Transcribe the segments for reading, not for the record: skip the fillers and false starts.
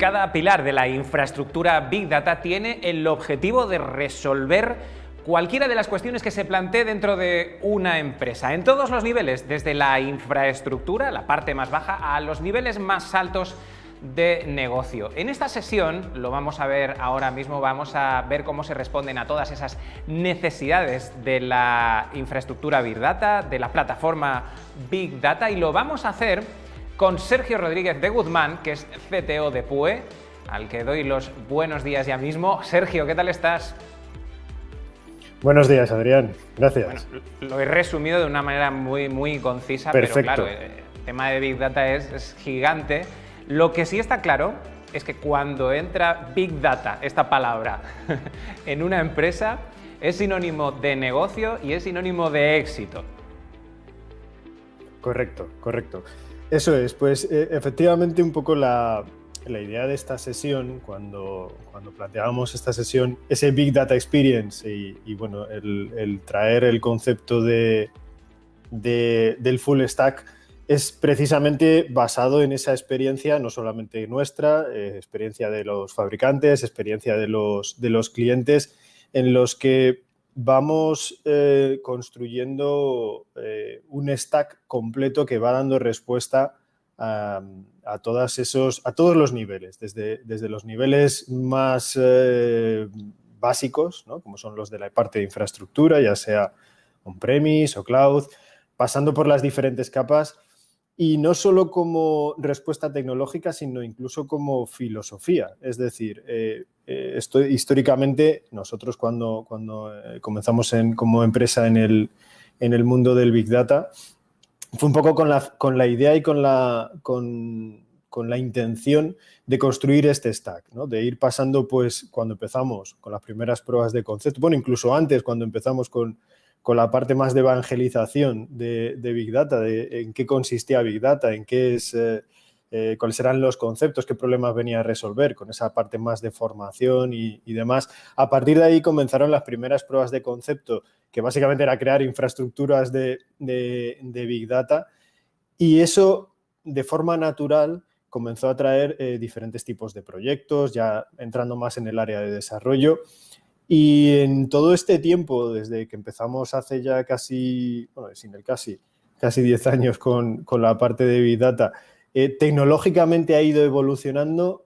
Cada pilar de la infraestructura Big Data tiene el objetivo de resolver cualquiera de las cuestiones que se plantee dentro de una empresa, en todos los niveles, desde la infraestructura, la parte más baja, a los niveles más altos de negocio. En esta sesión, lo vamos a ver ahora mismo, vamos a ver cómo se responden a todas esas necesidades de la infraestructura Big Data, de la plataforma Big Data, y lo vamos a hacer con Sergio Rodríguez de Guzmán, que es CTO de PUE, al que doy los buenos días ya mismo. Sergio, ¿qué tal estás? Buenos días, Adrián. Gracias. Bueno, lo he resumido de una manera muy concisa. Perfecto. Pero claro, el tema de Big Data es gigante. Lo que sí está claro es que cuando entra Big Data, esta palabra, en una empresa, es sinónimo de negocio y es sinónimo de éxito. Correcto. Eso es, pues efectivamente un poco la idea de esta sesión, cuando planteábamos esta sesión, ese Big Data Experience y bueno, el traer el concepto del full stack es precisamente basado en esa experiencia, no solamente nuestra, experiencia de los fabricantes, experiencia de los clientes, en los que vamos construyendo un stack completo que va dando respuesta a todos los niveles, desde los niveles más básicos, ¿no? Como son los de la parte de infraestructura, ya sea on-premise o cloud, pasando por las diferentes capas, y no solo como respuesta tecnológica, sino incluso como filosofía. Es decir, históricamente nosotros cuando comenzamos como empresa en el mundo del Big Data, fue un poco con la idea y con la intención de construir este stack, ¿no? De ir pasando, pues, cuando empezamos con las primeras pruebas de concepto, bueno, incluso antes, cuando empezamos con la parte más de evangelización de Big Data, de en qué consistía Big Data, en qué es, cuáles eran los conceptos, qué problemas venía a resolver, con esa parte más de formación y demás. A partir de ahí comenzaron las primeras pruebas de concepto, que básicamente era crear infraestructuras de Big Data, y eso, de forma natural, comenzó a traer diferentes tipos de proyectos, ya entrando más en el área de desarrollo. Y en todo este tiempo, desde que empezamos hace ya casi 10 años con la parte de Big Data, tecnológicamente ha ido evolucionando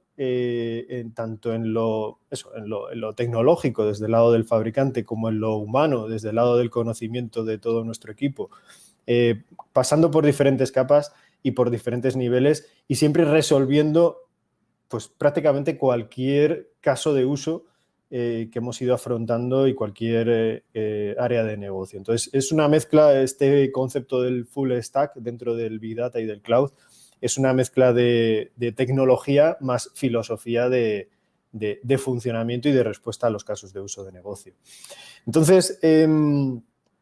tanto en lo tecnológico desde el lado del fabricante como en lo humano desde el lado del conocimiento de todo nuestro equipo, pasando por diferentes capas y por diferentes niveles y siempre resolviendo pues prácticamente cualquier caso de uso que hemos ido afrontando y cualquier área de negocio. Entonces, es una mezcla, este concepto del full stack dentro del Big Data y del cloud, es una mezcla de tecnología más filosofía de funcionamiento y de respuesta a los casos de uso de negocio. Entonces,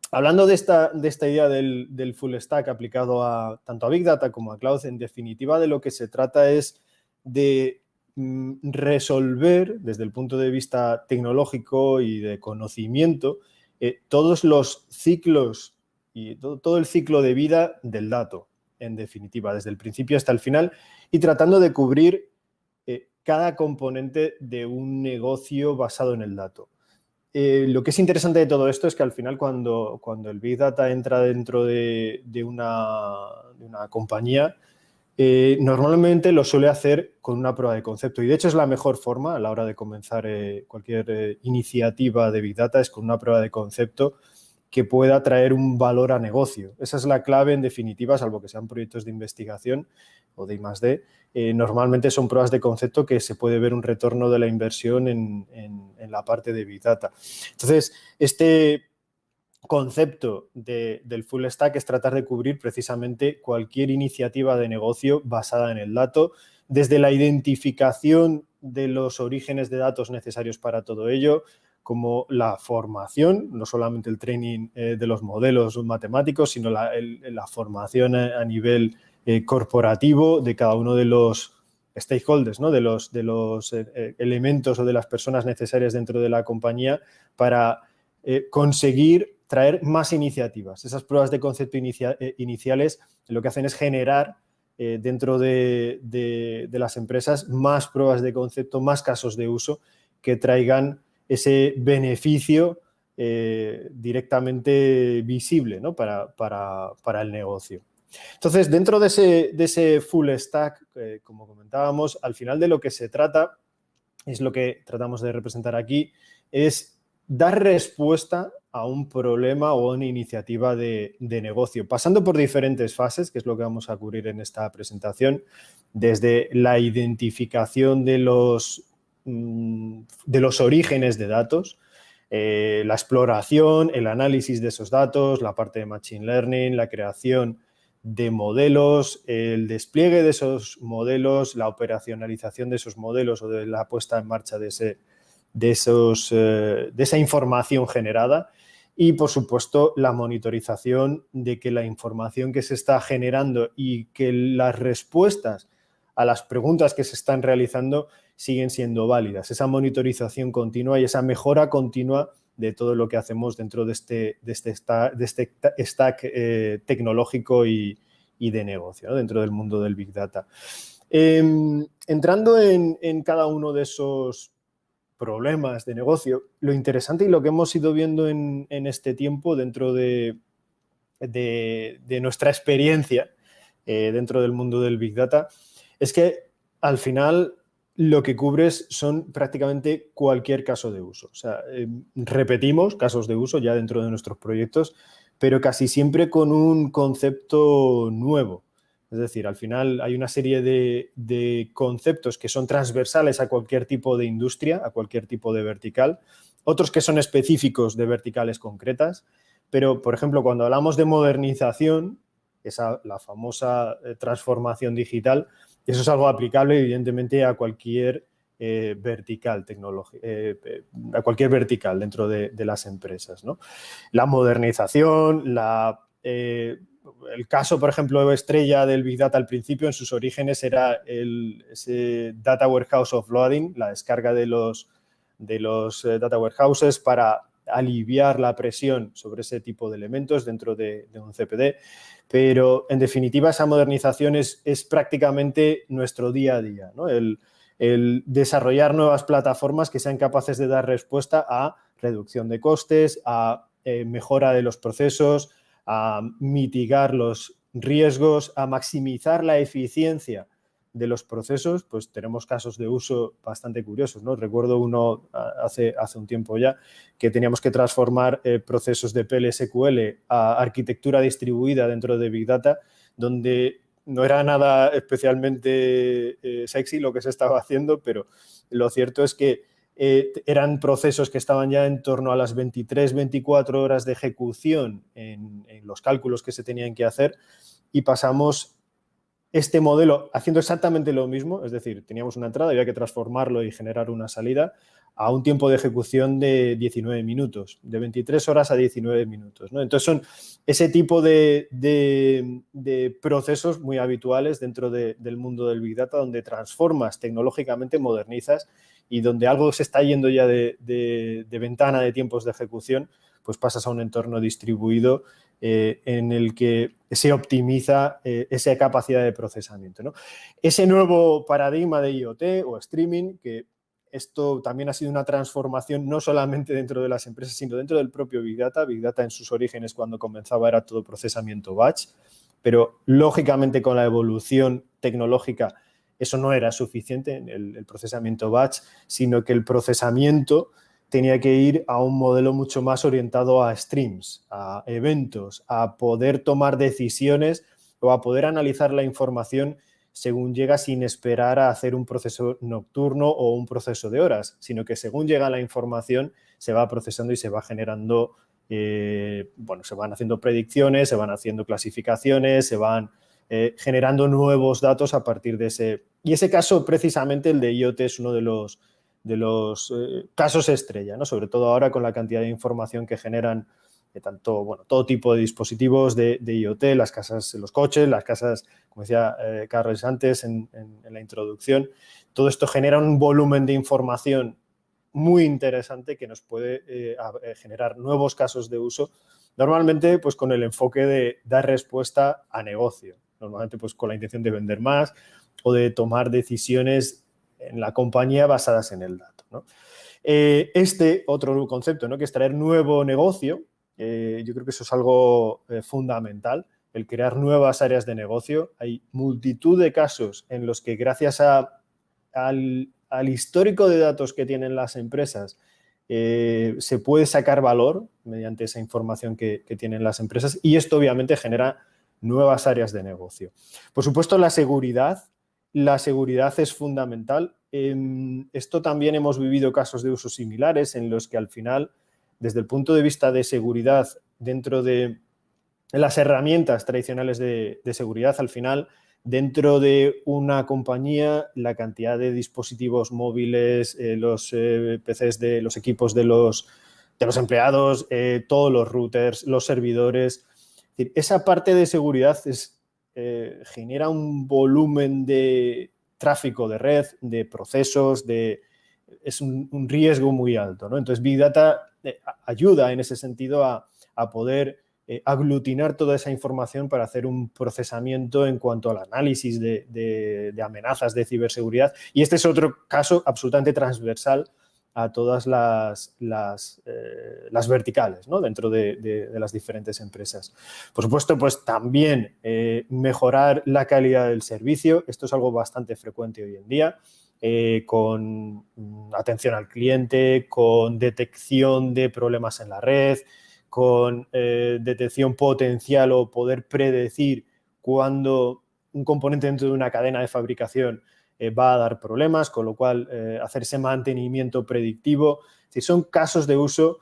hablando de esta idea del full stack aplicado tanto a Big Data como a cloud, en definitiva de lo que se trata es de resolver desde el punto de vista tecnológico y de conocimiento todos los ciclos y todo el ciclo de vida del dato, en definitiva, desde el principio hasta el final, y tratando de cubrir cada componente de un negocio basado en el dato. Lo que es interesante de todo esto es que al final cuando el Big Data entra dentro de una compañía, normalmente lo suele hacer con una prueba de concepto y de hecho es la mejor forma a la hora de comenzar cualquier iniciativa de Big Data, es con una prueba de concepto que pueda traer un valor a negocio. Esa es la clave en definitiva, salvo que sean proyectos de investigación o de I+D. Normalmente son pruebas de concepto que se puede ver un retorno de la inversión en la parte de Big Data. Entonces, este concepto del full stack es tratar de cubrir precisamente cualquier iniciativa de negocio basada en el dato, desde la identificación de los orígenes de datos necesarios para todo ello, como la formación, no solamente el training de los modelos matemáticos, sino la formación a nivel corporativo de cada uno de los stakeholders, ¿no? de los elementos o de las personas necesarias dentro de la compañía para conseguir traer más iniciativas. Esas pruebas de concepto iniciales lo que hacen es generar dentro de las empresas más pruebas de concepto, más casos de uso que traigan ese beneficio directamente visible, ¿no? para el negocio. Entonces, dentro de ese full stack, como comentábamos, al final de lo que se trata, es lo que tratamos de representar aquí, es dar respuesta a un problema o a una iniciativa de negocio, pasando por diferentes fases, que es lo que vamos a cubrir en esta presentación, desde la identificación de los orígenes de datos, la exploración, el análisis de esos datos, la parte de Machine Learning, la creación de modelos, el despliegue de esos modelos, la operacionalización de esos modelos o de la puesta en marcha de esa información generada y, por supuesto, la monitorización de que la información que se está generando y que las respuestas a las preguntas que se están realizando siguen siendo válidas. Esa monitorización continua y esa mejora continua de todo lo que hacemos dentro de este stack tecnológico y de negocio, ¿no? Dentro del mundo del Big Data. Entrando en cada uno de esos problemas de negocio, lo interesante y lo que hemos ido viendo en este tiempo dentro de nuestra experiencia dentro del mundo del Big Data es que al final lo que cubres son prácticamente cualquier caso de uso. O sea, repetimos casos de uso ya dentro de nuestros proyectos, pero casi siempre con un concepto nuevo. Es decir, al final hay una serie de conceptos que son transversales a cualquier tipo de industria, a cualquier tipo de vertical, otros que son específicos de verticales concretas, pero, por ejemplo, cuando hablamos de modernización, la famosa transformación digital, eso es algo aplicable, evidentemente, a cualquier vertical a cualquier vertical dentro de las empresas, ¿no? La modernización, el caso, por ejemplo, estrella del Big Data al principio, en sus orígenes, era ese Data Warehouse Offloading, la descarga de los Data Warehouses para aliviar la presión sobre ese tipo de elementos dentro de un CPD. Pero, en definitiva, esa modernización es prácticamente nuestro día a día, ¿no? El desarrollar nuevas plataformas que sean capaces de dar respuesta a reducción de costes, a mejora de los procesos, a mitigar los riesgos, a maximizar la eficiencia de los procesos. Pues tenemos casos de uso bastante curiosos, ¿no? Recuerdo uno hace un tiempo ya que teníamos que transformar procesos de PLSQL a arquitectura distribuida dentro de Big Data, donde no era nada especialmente sexy lo que se estaba haciendo, pero lo cierto es que eran procesos que estaban ya en torno a las 23, 24 horas de ejecución en los cálculos que se tenían que hacer y pasamos este modelo haciendo exactamente lo mismo, es decir, teníamos una entrada, había que transformarlo y generar una salida a un tiempo de ejecución de 19 minutos, de 23 horas a 19 minutos, ¿no? Entonces son ese tipo de procesos muy habituales dentro del mundo del Big Data, donde transformas tecnológicamente, modernizas y donde algo se está yendo ya de ventana de tiempos de ejecución, pues pasas a un entorno distribuido en el que se optimiza esa capacidad de procesamiento, ¿no? Ese nuevo paradigma de IoT o streaming, que esto también ha sido una transformación no solamente dentro de las empresas, sino dentro del propio Big Data. Big Data en sus orígenes, cuando comenzaba, era todo procesamiento batch, pero lógicamente con la evolución tecnológica eso no era suficiente, el procesamiento batch, sino que el procesamiento tenía que ir a un modelo mucho más orientado a streams, a eventos, a poder tomar decisiones o a poder analizar la información según llega, sin esperar a hacer un proceso nocturno o un proceso de horas, sino que según llega la información se va procesando y se va generando, se van haciendo predicciones, se van haciendo clasificaciones, se van generando nuevos datos a partir de ese. Y ese caso, precisamente, el de IoT, es uno de los casos estrella, ¿no? Sobre todo ahora con la cantidad de información que generan todo tipo de dispositivos de IoT, las casas, los coches, las casas, como decía Carles antes en la introducción. Todo esto genera un volumen de información muy interesante que nos puede generar nuevos casos de uso, normalmente pues con el enfoque de dar respuesta a negocio. normalmente pues con la intención de vender más o de tomar decisiones en la compañía basadas en el dato, ¿no? Otro concepto, ¿no?, que es traer nuevo negocio, yo creo que eso es algo fundamental, el crear nuevas áreas de negocio. Hay multitud de casos en los que gracias al histórico de datos que tienen las empresas se puede sacar valor mediante esa información que tienen las empresas, y esto obviamente genera nuevas áreas de negocio. Por supuesto, la seguridad es fundamental. Esto también hemos vivido casos de uso similares en los que al final, desde el punto de vista de seguridad, dentro de las herramientas tradicionales de seguridad, al final, dentro de una compañía, la cantidad de dispositivos móviles, los PCs de los equipos de los empleados, todos los routers, los servidores. Es decir, esa parte de seguridad genera un volumen de tráfico de red, de procesos, es un riesgo muy alto, ¿no? Entonces, Big Data ayuda en ese sentido a poder aglutinar toda esa información para hacer un procesamiento en cuanto al análisis de amenazas de ciberseguridad. Y este es otro caso absolutamente transversal a todas las verticales, ¿no?, dentro de las diferentes empresas. Por supuesto, pues también mejorar la calidad del servicio. Esto es algo bastante frecuente hoy en día, con atención al cliente, con detección de problemas en la red, con detección potencial o poder predecir cuándo un componente dentro de una cadena de fabricación va a dar problemas, con lo cual hacer ese mantenimiento predictivo. Si son casos de uso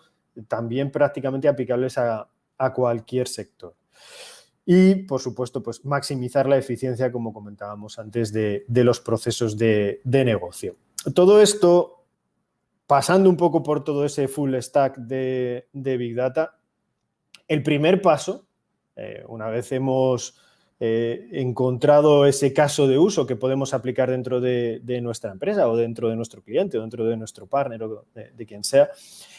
también prácticamente aplicables a cualquier sector. Y, por supuesto, pues maximizar la eficiencia, como comentábamos antes, de los procesos de negocio. Todo esto, pasando un poco por todo ese full stack de Big Data, el primer paso, una vez hemos encontrado ese caso de uso que podemos aplicar dentro de nuestra empresa o dentro de nuestro cliente o dentro de nuestro partner o de quien sea,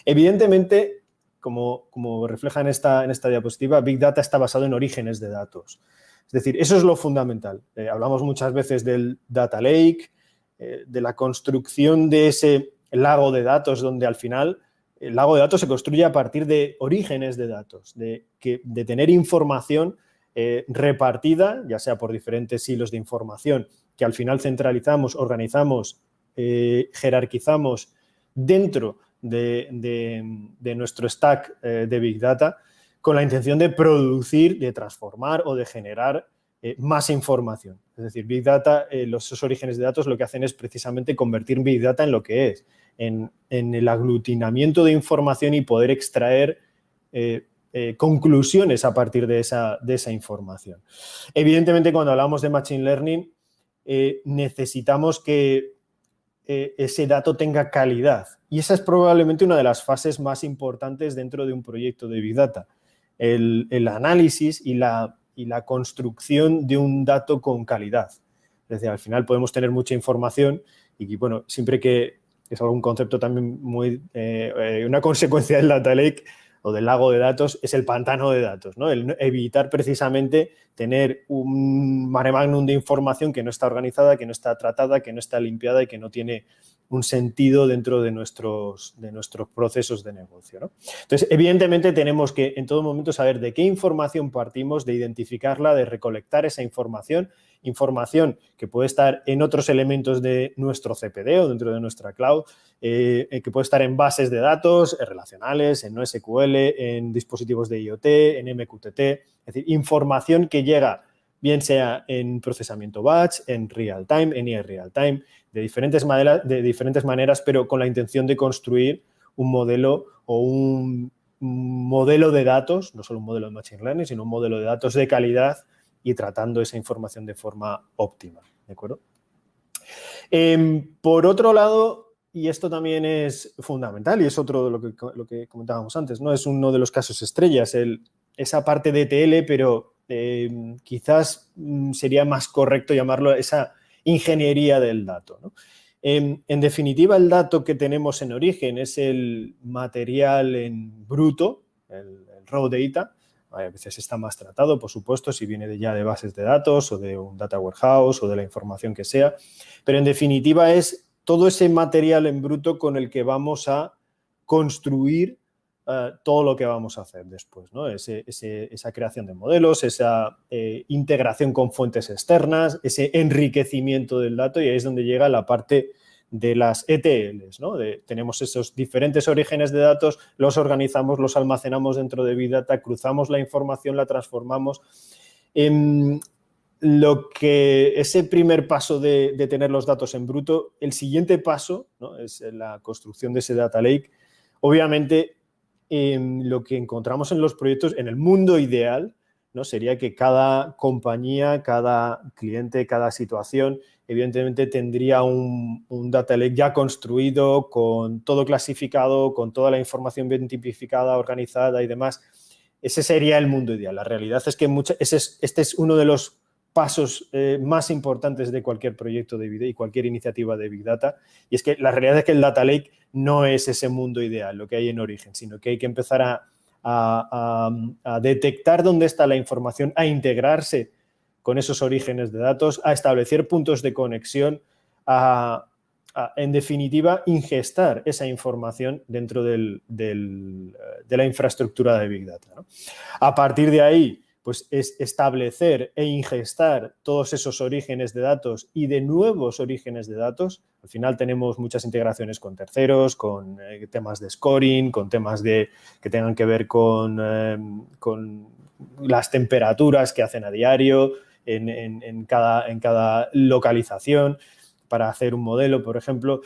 evidentemente, como refleja en esta diapositiva, Big Data está basado en orígenes de datos. Es decir, eso es lo fundamental. Hablamos muchas veces del Data Lake, de la construcción de ese lago de datos, donde al final el lago de datos se construye a partir de orígenes de datos, de tener información repartida, ya sea por diferentes hilos de información, que al final centralizamos, organizamos, jerarquizamos dentro de nuestro stack de Big Data, con la intención de producir, de transformar o de generar más información. Es decir, Big Data, esos orígenes de datos lo que hacen es precisamente convertir Big Data en lo que es, en el aglutinamiento de información y poder extraer conclusiones a partir de esa información. Evidentemente, cuando hablamos de Machine Learning, necesitamos que ese dato tenga calidad. Y esa es probablemente una de las fases más importantes dentro de un proyecto de Big Data. El análisis y la construcción de un dato con calidad. Es decir, al final podemos tener mucha información y, bueno, siempre que es algún concepto también una consecuencia del Data Lake o del lago de datos, es el pantano de datos, ¿no? El evitar precisamente tener un mare magnum de información que no está organizada, que no está tratada, que no está limpiada y que no tiene un sentido dentro de nuestros procesos de negocio, ¿no? Entonces, evidentemente tenemos que en todo momento saber de qué información partimos, de identificarla, de recolectar esa información que puede estar en otros elementos de nuestro CPD o dentro de nuestra cloud, que puede estar en bases de datos relacionales, en NoSQL, en dispositivos de IoT, en MQTT, es decir, información que llega bien sea en procesamiento batch, en real time, en near real time, de diferentes maneras, pero con la intención de construir un modelo o un modelo de datos, no solo un modelo de Machine Learning, sino un modelo de datos de calidad y tratando esa información de forma óptima, ¿de acuerdo? Por otro lado, y esto también es fundamental y es otro de lo que comentábamos antes, ¿no? Es uno de los casos estrellas, esa parte de ETL, pero quizás sería más correcto llamarlo esa ingeniería del dato, ¿no? En definitiva, el dato que tenemos en origen es el material en bruto, el raw data, A veces está más tratado, por supuesto, si viene ya de bases de datos o de un data warehouse o de la información que sea, pero en definitiva es todo ese material en bruto con el que vamos a construir todo lo que vamos a hacer después, ¿no? Esa creación de modelos, esa integración con fuentes externas, ese enriquecimiento del dato, y ahí es donde llega la parte de las ETLs, ¿no? Tenemos esos diferentes orígenes de datos, los organizamos, los almacenamos dentro de Big Data, cruzamos la información, la transformamos. Ese primer paso de tener los datos en bruto, el siguiente paso, ¿no? Es la construcción de ese data lake. Obviamente, lo que encontramos en los proyectos, en el mundo ideal, ¿no? Sería que cada compañía, cada cliente, cada situación, evidentemente tendría un data lake ya construido, con todo clasificado, con toda la información bien tipificada, organizada y demás. Ese sería el mundo ideal. La realidad es que este es uno de los pasos más importantes de cualquier proyecto de Big Data y cualquier iniciativa de Big Data, y es que la realidad es que el data lake no es ese mundo ideal, lo que hay en origen, sino que hay que empezar a detectar dónde está la información, a integrarse con esos orígenes de datos, a establecer puntos de conexión, en definitiva, ingestar esa información dentro de la infraestructura de Big Data, ¿no? A partir de ahí, pues es establecer e ingestar todos esos orígenes de datos y de nuevos orígenes de datos. Al final tenemos muchas integraciones con terceros, con temas de scoring, con temas que tengan que ver con las temperaturas que hacen a diario en cada localización para hacer un modelo, por ejemplo.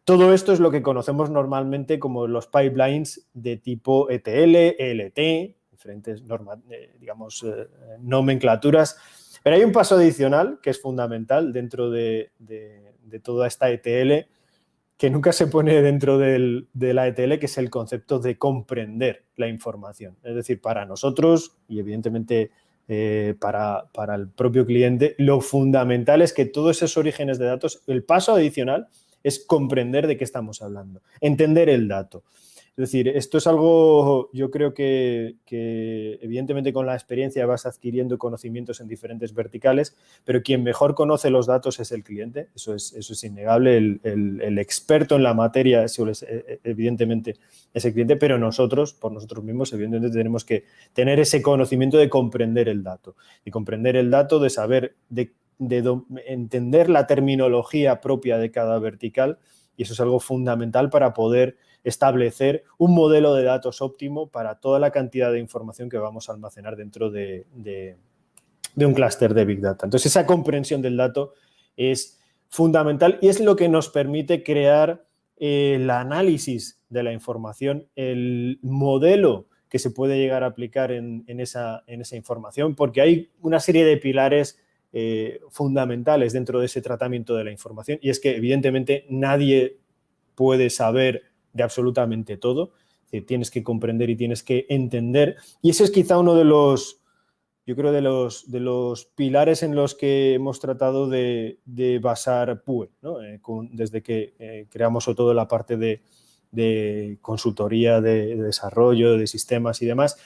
Todo esto es lo que conocemos normalmente como los pipelines de tipo ETL, ELT, diferentes nomenclaturas, pero hay un paso adicional que es fundamental dentro de toda esta ETL, que nunca se pone dentro de la ETL, que es el concepto de comprender la información. Es decir, para nosotros y evidentemente para el propio cliente, lo fundamental es que todos esos orígenes de datos, el paso adicional es comprender de qué estamos hablando, entender el dato. Es decir, esto es algo, yo creo que evidentemente con la experiencia vas adquiriendo conocimientos en diferentes verticales, pero quien mejor conoce los datos es el cliente, eso es innegable. El experto en la materia evidentemente es el cliente, pero nosotros, por nosotros mismos, evidentemente tenemos que tener ese conocimiento de comprender el dato, de saber, de entender la terminología propia de cada vertical, y eso es algo fundamental para poder establecer un modelo de datos óptimo para toda la cantidad de información que vamos a almacenar dentro de un clúster de Big Data. Entonces, esa comprensión del dato es fundamental y es lo que nos permite crear el análisis de la información, el modelo que se puede llegar a aplicar en esa información, porque hay una serie de pilares fundamentales dentro de ese tratamiento de la información, y es que evidentemente nadie puede saber de absolutamente todo. Es decir, tienes que comprender y tienes que entender, y ese es quizá uno de los, yo creo, de los pilares en los que hemos tratado de basar PUE, ¿no? Desde que creamos sobre todo la parte de consultoría, de desarrollo, de sistemas y demás,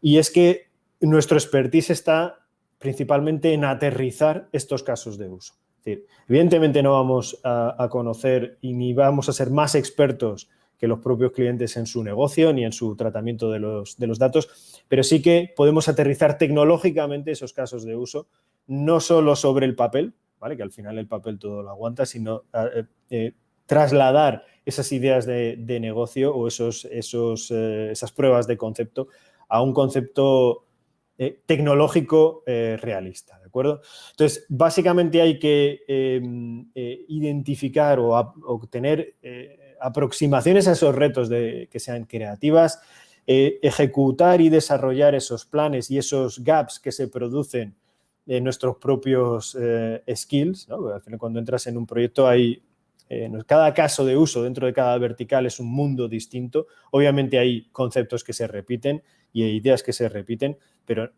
y es que nuestro expertise está principalmente en aterrizar estos casos de uso. Es decir, evidentemente no vamos a conocer y ni vamos a ser más expertos que los propios clientes en su negocio ni en su tratamiento de los datos, pero sí que podemos aterrizar tecnológicamente esos casos de uso, no solo sobre el papel, ¿vale? Que al final el papel todo lo aguanta, sino trasladar esas ideas de negocio o esas pruebas de concepto a un concepto tecnológico realista, ¿de acuerdo? Entonces, básicamente hay que identificar o obtener aproximaciones a esos retos que sean creativas, ejecutar y desarrollar esos planes y esos gaps que se producen en nuestros propios skills, ¿no? Al final, cuando entras en un proyecto hay cada caso de uso dentro de cada vertical es un mundo distinto. Obviamente hay conceptos que se repiten y hay ideas que se repiten, pero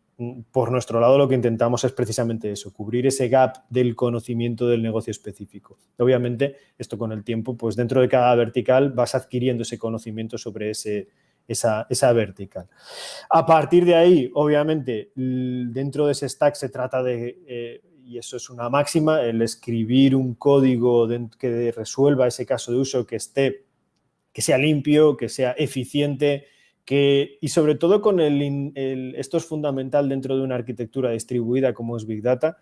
por nuestro lado lo que intentamos es precisamente eso, cubrir ese gap del conocimiento del negocio específico. Obviamente esto con el tiempo, pues dentro de cada vertical vas adquiriendo ese conocimiento sobre ese esa vertical. A partir de ahí, obviamente, dentro de ese stack se trata de, y eso es una máxima, el escribir un código que resuelva ese caso de uso, que sea limpio, que sea eficiente, y sobre todo esto es fundamental dentro de una arquitectura distribuida como es Big Data,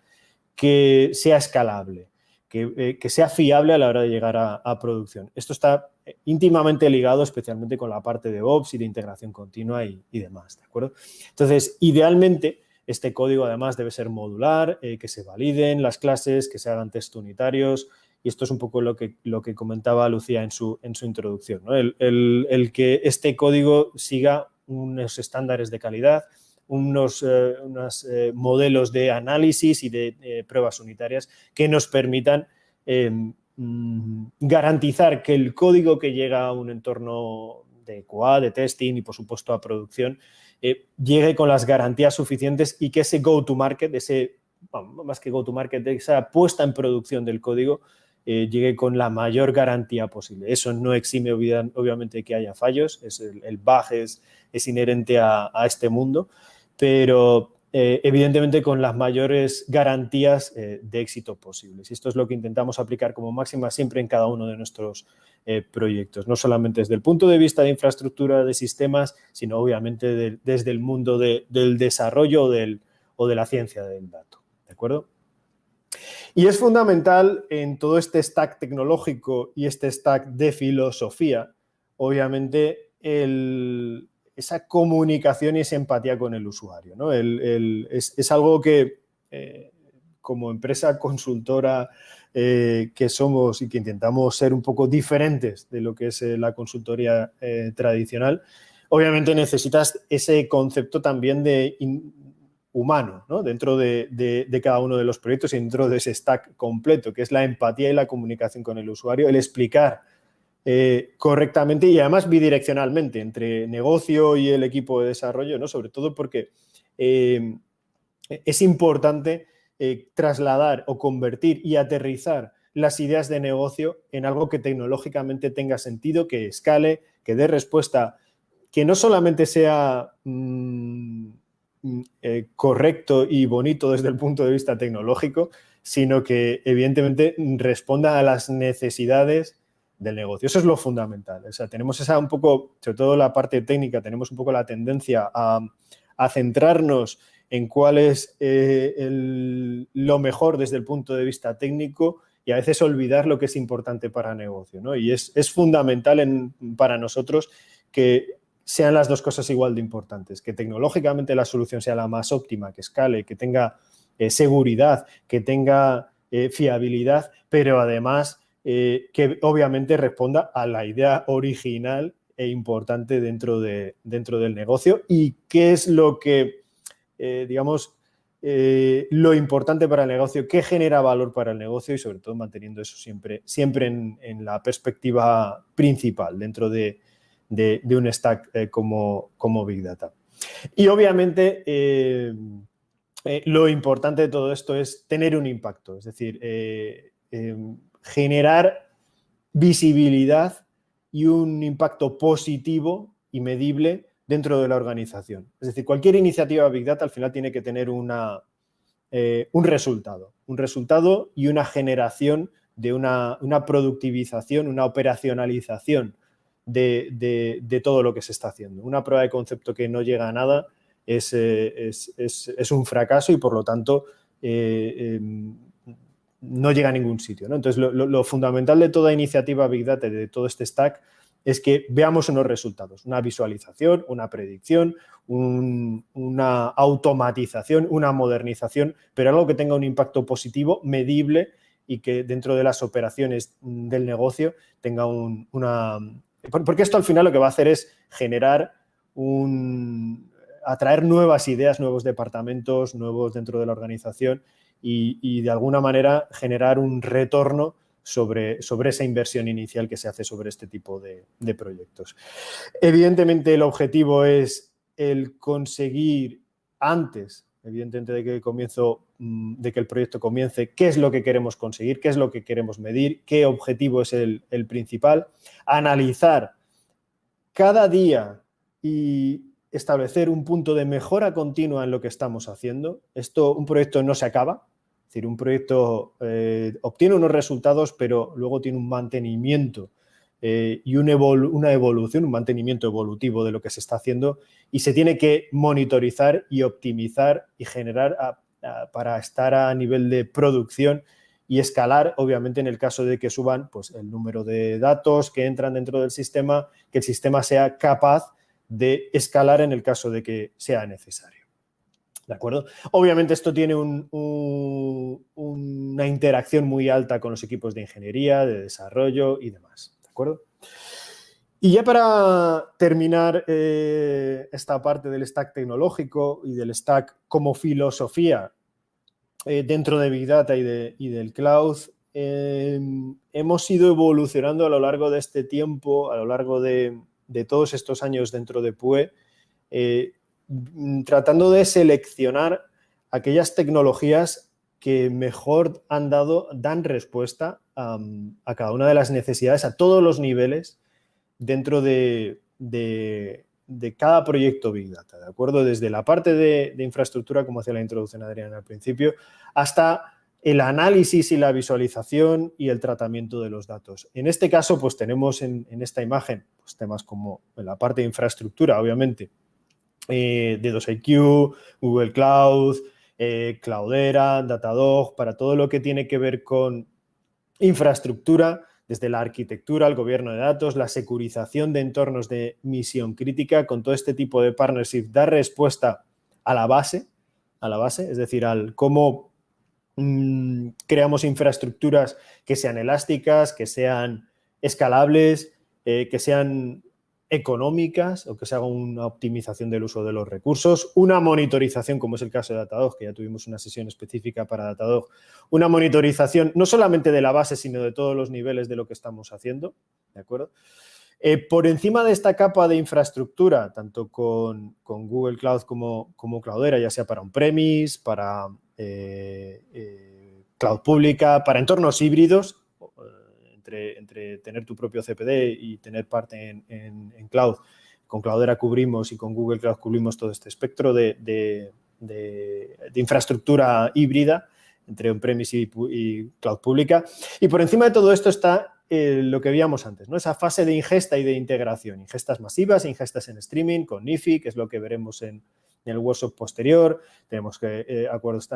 que sea escalable, que sea fiable a la hora de llegar a producción. Esto está íntimamente ligado especialmente con la parte de Ops y de integración continua y demás, ¿de acuerdo? Entonces, idealmente, este código además debe ser modular, que se validen las clases, que se hagan test unitarios, y esto es un poco lo que comentaba Lucía en su introducción, ¿no? El que este código siga unos estándares de calidad, unos modelos de análisis y de pruebas unitarias que nos permitan garantizar que el código que llega a un entorno de QA, de testing y, por supuesto, a producción, llegue con las garantías suficientes y que ese go-to-market, más que go-to-market, esa puesta en producción del código, llegue con la mayor garantía posible. Eso no exime, obviamente, que haya fallos. El bug es inherente a este mundo, pero evidentemente con las mayores garantías de éxito posibles. Y esto es lo que intentamos aplicar como máxima siempre en cada uno de nuestros proyectos, no solamente desde el punto de vista de infraestructura de sistemas, sino obviamente desde el mundo del desarrollo o de la ciencia del dato. ¿De acuerdo? Y es fundamental en todo este stack tecnológico y este stack de filosofía, obviamente, esa comunicación y esa empatía con el usuario, ¿no? Es algo que, como empresa consultora que somos y que intentamos ser un poco diferentes de lo que es la consultoría tradicional, obviamente necesitas ese concepto también de humano, ¿no? Dentro de cada uno de los proyectos y dentro de ese stack completo, que es la empatía y la comunicación con el usuario, el explicar correctamente y además bidireccionalmente entre negocio y el equipo de desarrollo, ¿no? Sobre todo porque es importante trasladar o convertir y aterrizar las ideas de negocio en algo que tecnológicamente tenga sentido, que escale, que dé respuesta, que no solamente sea correcto y bonito desde el punto de vista tecnológico, sino que evidentemente responda a las necesidades del negocio. Eso es lo fundamental. O sea, tenemos un poco, sobre todo la parte técnica, tenemos un poco la tendencia a centrarnos en cuál es lo mejor desde el punto de vista técnico y a veces olvidar lo que es importante para el negocio, ¿no? Y es fundamental para nosotros que sean las dos cosas igual de importantes, que tecnológicamente la solución sea la más óptima, que escale, que tenga seguridad, que tenga fiabilidad, pero además que obviamente responda a la idea original e importante dentro del negocio y qué es lo que, lo importante para el negocio, qué genera valor para el negocio y sobre todo manteniendo eso siempre en la perspectiva principal dentro de un stack como Big Data. Y obviamente lo importante de todo esto es tener un impacto, es decir, generar visibilidad y un impacto positivo y medible dentro de la organización. Es decir, cualquier iniciativa Big Data al final tiene que tener un resultado y una generación de una productivización, una operacionalización de todo lo que se está haciendo. Una prueba de concepto que no llega a nada es un fracaso y, por lo tanto, no llega a ningún sitio, ¿no? Entonces, lo fundamental de toda iniciativa Big Data, de todo este stack, es que veamos unos resultados, una visualización, una predicción, una automatización, una modernización, pero algo que tenga un impacto positivo, medible y que dentro de las operaciones del negocio tenga porque esto al final lo que va a hacer es generar atraer nuevas ideas, nuevos departamentos, nuevos dentro de la organización y de alguna manera generar un retorno sobre esa inversión inicial que se hace sobre este tipo de proyectos. Evidentemente el objetivo es el conseguir antes, evidentemente de que el proyecto comience, qué es lo que queremos conseguir, qué es lo que queremos medir, qué objetivo es el principal, analizar cada día y establecer un punto de mejora continua en lo que estamos haciendo. Un proyecto no se acaba, es decir, un proyecto obtiene unos resultados, pero luego tiene un mantenimiento y una evolución, un mantenimiento evolutivo de lo que se está haciendo, y se tiene que monitorizar y optimizar y generar para estar a nivel de producción y escalar, obviamente, en el caso de que suban pues, el número de datos que entran dentro del sistema, que el sistema sea capaz de escalar en el caso de que sea necesario. ¿De acuerdo? Obviamente esto tiene una interacción muy alta con los equipos de ingeniería, de desarrollo y demás. ¿De acuerdo? Y ya para terminar esta parte del stack tecnológico y del stack como filosofía dentro de Big Data y del cloud, hemos ido evolucionando a lo largo de este tiempo, a lo largo de todos estos años dentro de PUE, tratando de seleccionar aquellas tecnologías que mejor dan respuesta a cada una de las necesidades, a todos los niveles dentro de cada proyecto Big Data, ¿de acuerdo? Desde la parte de infraestructura, como hacía la introducción Adrián al principio, hasta el análisis y la visualización y el tratamiento de los datos. En este caso, pues tenemos en esta imagen pues, temas como en la parte de infraestructura, obviamente, D2IQ, Google Cloud, Cloudera, Datadog, para todo lo que tiene que ver con infraestructura, desde la arquitectura, el gobierno de datos, la securización de entornos de misión crítica, con todo este tipo de partnership, dar respuesta a la base, es decir, al cómo creamos infraestructuras que sean elásticas, que sean escalables, que sean económicas o que se haga una optimización del uso de los recursos, una monitorización, como es el caso de Datadog, que ya tuvimos una sesión específica para Datadog, una monitorización no solamente de la base, sino de todos los niveles de lo que estamos haciendo, ¿de acuerdo? Por encima de esta capa de infraestructura, tanto con Google Cloud como Cloudera, ya sea para on-premise, para cloud pública, para entornos híbridos, entre tener tu propio CPD y tener parte en cloud. Con Cloudera cubrimos y con Google Cloud cubrimos todo este espectro de infraestructura híbrida entre on-premise y cloud pública. Y por encima de todo esto está lo que veíamos antes, ¿no? Esa fase de ingesta y de integración. Ingestas masivas, ingestas en streaming con Nifi, que es lo que veremos en el workshop posterior. Tenemos acuerdos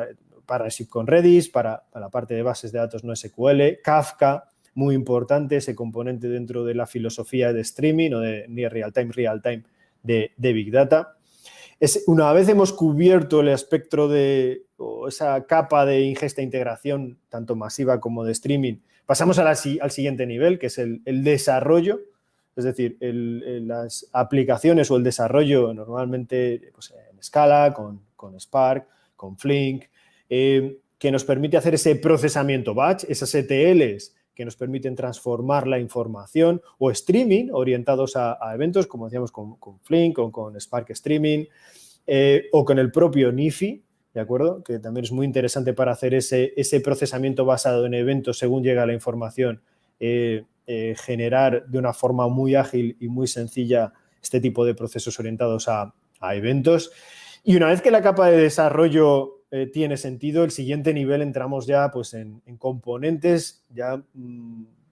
partnership con Redis para la parte de bases de datos no SQL, Kafka, muy importante ese componente dentro de la filosofía de streaming o de near real time de Big Data. Una vez hemos cubierto el espectro o esa capa de ingesta e integración, tanto masiva como de streaming, pasamos al siguiente nivel, que es el desarrollo, es decir, las aplicaciones o el desarrollo normalmente pues, en Scala, con Spark, con Flink, que nos permite hacer ese procesamiento batch, esas ETLs que nos permiten transformar la información, o streaming orientados a eventos, como decíamos con Flink o con Spark Streaming, o con el propio Nifi, ¿de acuerdo? Que también es muy interesante para hacer ese procesamiento basado en eventos según llega la información, generar de una forma muy ágil y muy sencilla este tipo de procesos orientados a eventos. Y una vez que la capa de desarrollo tiene sentido, el siguiente nivel entramos ya pues, en componentes, ya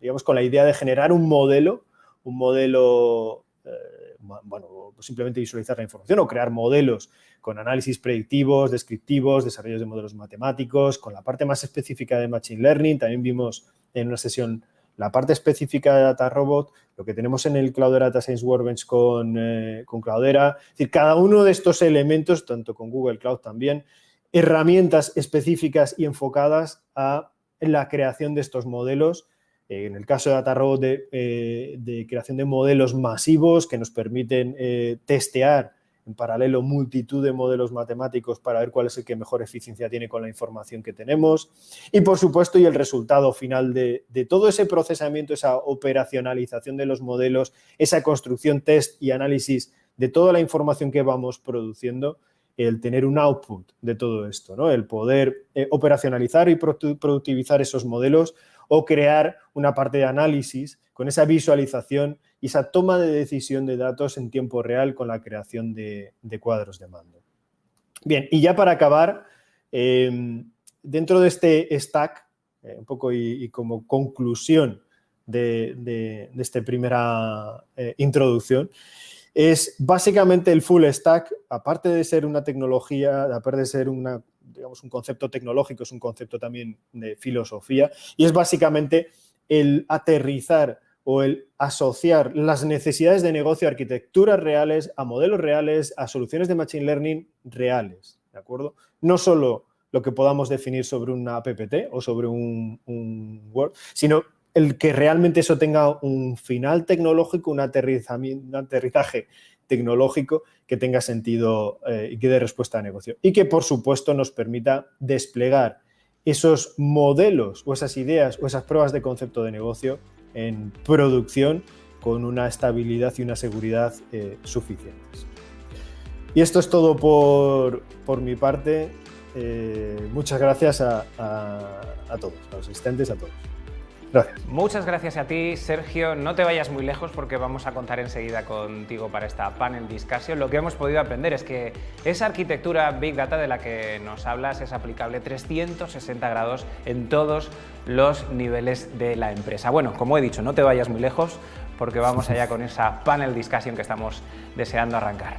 digamos con la idea de generar un modelo, bueno, simplemente visualizar la información o crear modelos con análisis predictivos, descriptivos, desarrollos de modelos matemáticos, con la parte más específica de Machine Learning. También vimos en una sesión la parte específica de Data Robot, lo que tenemos en el Cloudera Data Science Workbench con Cloudera. Es decir, cada uno de estos elementos, tanto con Google Cloud también, herramientas específicas y enfocadas a la creación de estos modelos. En el caso de Data Robot, de creación de modelos masivos que nos permiten testear en paralelo multitud de modelos matemáticos para ver cuál es el que mejor eficiencia tiene con la información que tenemos. Y, por supuesto, y el resultado final de todo ese procesamiento, esa operacionalización de los modelos, esa construcción, test y análisis de toda la información que vamos produciendo, el tener un output de todo esto, ¿no? El poder operacionalizar y productivizar esos modelos o crear una parte de análisis con esa visualización y esa toma de decisión de datos en tiempo real con la creación de cuadros de mando. Bien, y ya para acabar, dentro de este stack, un poco y como conclusión de esta primera introducción, es básicamente el full stack, aparte de ser una tecnología, aparte de ser digamos, un concepto tecnológico, es un concepto también de filosofía, y es básicamente el aterrizar o el asociar las necesidades de negocio a arquitecturas reales, a modelos reales, a soluciones de Machine Learning reales, ¿de acuerdo? No solo lo que podamos definir sobre una PPT o sobre un Word, sino el que realmente eso tenga un final tecnológico, un aterrizaje tecnológico que tenga sentido y que dé respuesta a negocio. Y que, por supuesto, nos permita desplegar esos modelos o esas ideas o esas pruebas de concepto de negocio en producción con una estabilidad y una seguridad suficientes. Y esto es todo por mi parte. Muchas gracias a todos, a los asistentes, a todos. Gracias. Muchas gracias a ti, Sergio. No te vayas muy lejos porque vamos a contar enseguida contigo para esta panel discussion. Lo que hemos podido aprender es que esa arquitectura Big Data de la que nos hablas es aplicable 360 grados en todos los niveles de la empresa. Bueno, como he dicho, no te vayas muy lejos porque vamos allá con esa panel discussion que estamos deseando arrancar.